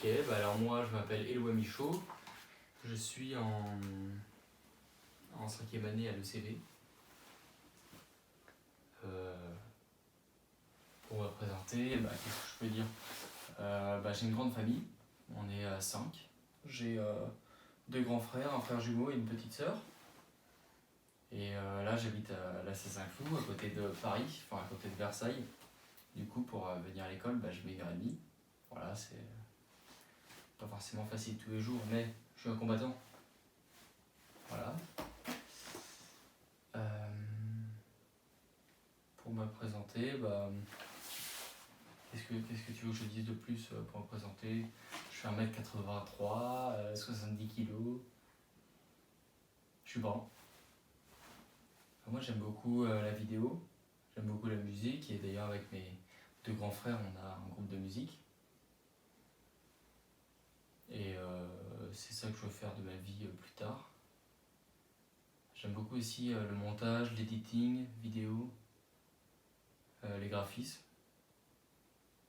Ok, bah alors moi je m'appelle Éloi Michaud, je suis en 5e année à l'ECV. Pour me présenter, bah, qu'est-ce que je peux dire? J'ai une grande famille, on est 5. J'ai 2 grands frères, un frère jumeau et une petite sœur. Et là j'habite à la Saint-Cloud, à côté de Paris, enfin à côté de Versailles. Du coup pour venir à l'école, je mets 1h30. Voilà, c'est pas forcément facile tous les jours, mais je suis un combattant. Voilà. Pour me présenter, qu'est-ce que tu veux que je dise de plus pour me présenter? Je fais 1m83, 70 kg. Je suis brun. Moi j'aime beaucoup la vidéo, j'aime beaucoup la musique, et d'ailleurs avec mes 2 grands frères on a un groupe de musique. Et c'est ça que je veux faire de ma vie plus tard. J'aime beaucoup aussi le montage, l'editing, vidéo, les graphismes.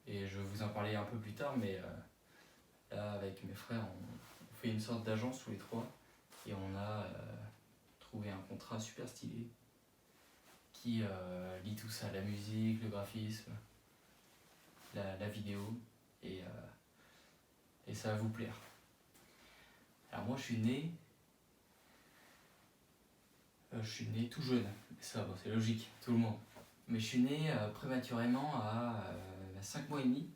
Et je vais vous en parler un peu plus tard, mais là avec mes frères on fait une sorte d'agence tous les 3. Et on a trouvé un contrat super stylé qui lie tout ça, la musique, le graphisme, la vidéo, et ça va vous plaire. Alors moi je suis né tout jeune, ça c'est logique, tout le monde. Mais je suis né prématurément à 5 mois et demi.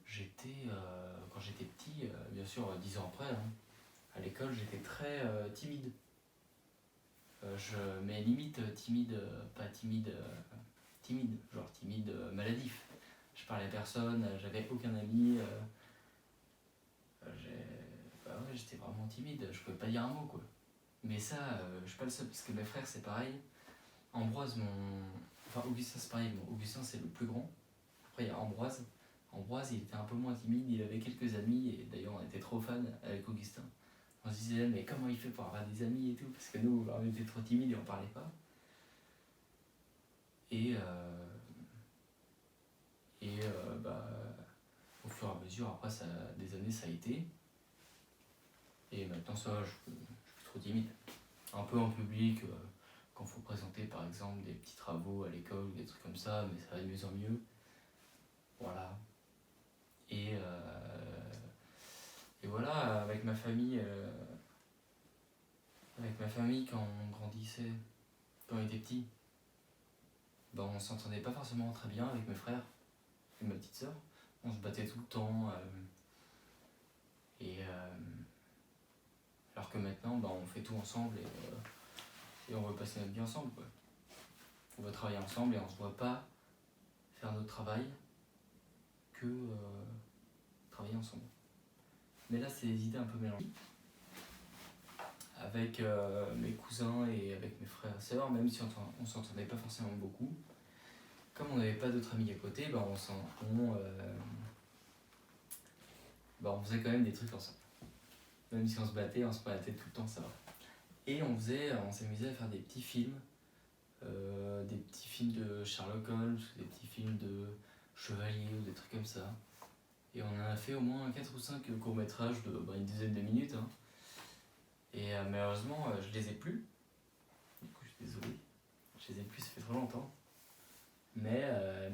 Quand j'étais petit, bien sûr 10 ans après, à l'école j'étais très timide. Mais limite timide, pas timide, genre timide maladif. Je parlais à personne, j'avais aucun ami. J'étais vraiment timide, je pouvais pas dire un mot quoi. Mais ça, je suis pas le seul, parce que mes frères c'est pareil. Augustin c'est pareil, Augustin c'est le plus grand. Après il y a Ambroise. Ambroise il était un peu moins timide, il avait quelques amis, et d'ailleurs on était trop fans avec Augustin. On se disait mais comment il fait pour avoir des amis et tout, parce que nous on était trop timides et on parlait pas. Et au fur et à mesure, après des années ça a été. Et maintenant ça va, je suis plus trop timide. Un peu en public, quand il faut présenter par exemple des petits travaux à l'école ou des trucs comme ça, mais ça va de mieux en mieux. Voilà. Et voilà, avec ma famille quand on grandissait, quand on était petit, on s'entendait pas forcément très bien avec mes frères et ma petite sœur. On se battait tout le temps. Alors que maintenant, on fait tout ensemble, et on veut passer notre vie ensemble, quoi. On veut travailler ensemble et on se voit pas faire notre travail que travailler ensemble. Mais là, c'est des idées un peu mélangées. Avec mes cousins et avec mes frères et sœurs, même si on s'entendait pas forcément beaucoup, comme on n'avait pas d'autres amis à côté, on faisait quand même des trucs ensemble. Même si on se battait tout le temps, ça va. Et on s'amusait à faire des petits films de Sherlock Holmes, des petits films de chevaliers ou des trucs comme ça. Et on en a fait au moins 4 ou 5 courts-métrages de une dizaine de minutes. Et malheureusement, je les ai plus. Du coup, je suis désolé. Je les ai plus, ça fait trop longtemps. Mais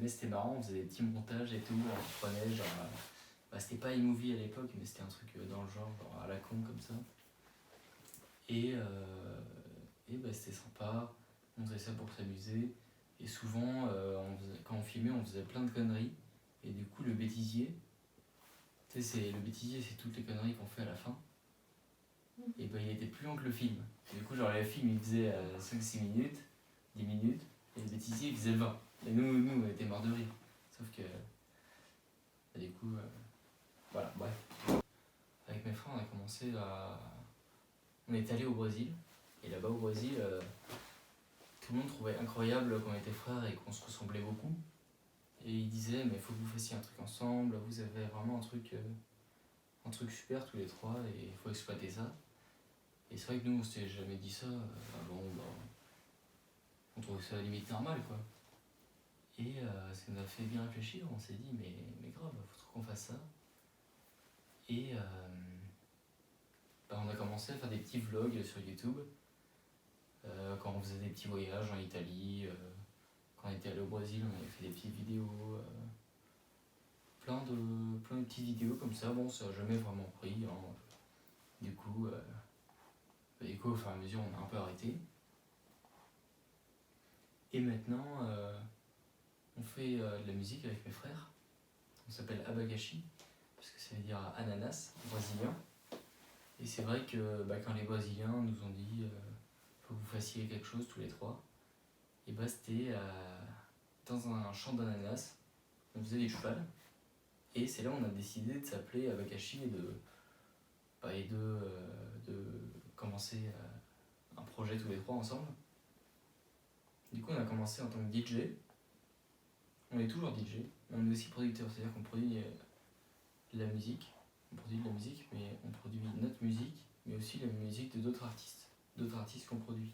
c'était marrant, on faisait des petits montages et tout. On prenait genre. C'était pas iMovie à l'époque, mais c'était un truc dans le genre à la con comme ça. Et c'était sympa. On faisait ça pour s'amuser. Et souvent, quand on filmait, on faisait plein de conneries. Et du coup, le bêtisier, le bêtisier, c'est toutes les conneries qu'on fait à la fin. Et il était plus long que le film. Et du coup, genre, le film, il faisait 5-6 minutes, 10 minutes, et le bêtisier, il faisait 20. Et nous, on était morts de rire. Sauf que, du coup, voilà, bref. Avec mes frères, on a commencé à... On est allé au Brésil. Et là-bas, au Brésil, tout le monde trouvait incroyable qu'on était frères et qu'on se ressemblait beaucoup. Et ils disaient, mais il faut que vous fassiez un truc ensemble, vous avez vraiment un truc super tous les 3, et il faut exploiter ça. Et c'est vrai que nous, on s'était jamais dit ça avant, on trouvait ça limite normal, quoi. Et ça nous a fait bien réfléchir, on s'est dit, mais grave, faut trop qu'on fasse ça. Et on a commencé à faire des petits vlogs sur YouTube quand on faisait des petits voyages en Italie, quand on était allé au Brésil, on avait fait des petites vidéos, plein de petites vidéos comme ça. Bon, ça n'a jamais vraiment pris, hein. Du coup, au fur et à mesure, on a un peu arrêté. Et maintenant, on fait de la musique avec mes frères. On s'appelle Abacaxi, parce que ça veut dire ananas, brésilien. Et c'est vrai que quand les Brésiliens nous ont dit faut que vous fassiez quelque chose tous les trois, et c'était dans un champ d'ananas, on faisait des chevals. Et c'est là où on a décidé de s'appeler Abacaxi et de commencer un projet tous les trois ensemble. Du coup, on a commencé en tant que DJ. On est toujours DJ, mais on est aussi producteur, c'est-à-dire qu'on produit de la musique. On produit de la musique, mais on produit notre musique, mais aussi la musique de d'autres artistes qu'on produit.